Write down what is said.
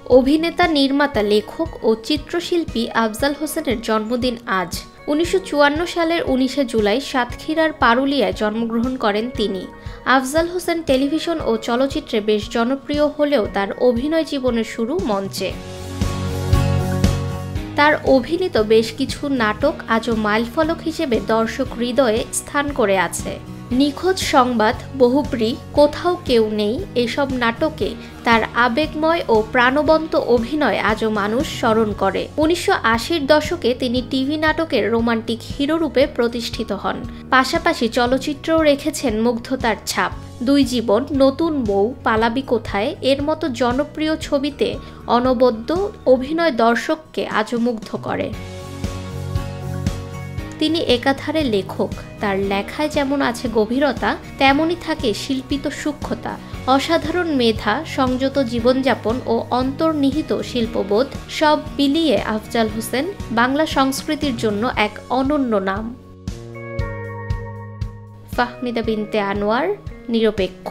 অভিনেতা, নির্মাতা, লেখক ও চিত্রশিল্পী আফজাল হোসেনের জন্মদিন আজ। ১৯৫৪ সালের ১৯শে জুলাই সাতক্ষীরার পারুলিয়ায় জন্মগ্রহণ করেন তিনি। আফজাল হোসেন টেলিভিশন ও চলচ্চিত্রে বেশ জনপ্রিয় হলেও তার অভিনয় জীবনের শুরু মঞ্চে। তার অভিনীত বেশ কিছু নাটক আজও মাইলফলক হিসেবে দর্শক হৃদয়ে স্থান করে আছে। নিখোঁজ সংবাদ, বহুব্রী, কোথাও কেউ নেই এসব নাটকে তার আবেগময় ও প্রাণবন্ত অভিনয় আজও মানুষ স্মরণ করে। ১৯৮০-র দশকে তিনি টিভি নাটকের রোমান্টিক হিরো রূপে প্রতিষ্ঠিত হন। পাশাপাশি চলচ্চিত্রেও রেখেছেন মুগ্ধতার ছাপ। দুই জীবন, নতুন বউ, পালাবি কোথায় এর মতো জনপ্রিয় ছবিতে অনবদ্য অভিনয় দর্শককে আজও মুগ্ধ করে। তিনি একাধারে লেখক, তার লেখায় যেমন আছে গভীরতা, তেমনই থাকে শিল্পিত সূক্ষ্মতা, অসাধারণ মেধা, সংযত জীবনযাপন ও অন্তর্নিহিত শিল্পবোধ সব মিলিয়ে আফজাল হোসেন বাংলা সংস্কৃতির জন্য এক অনন্য নাম। ফাহমিদা বিনতে আনোয়ার, নিরপেক্ষ।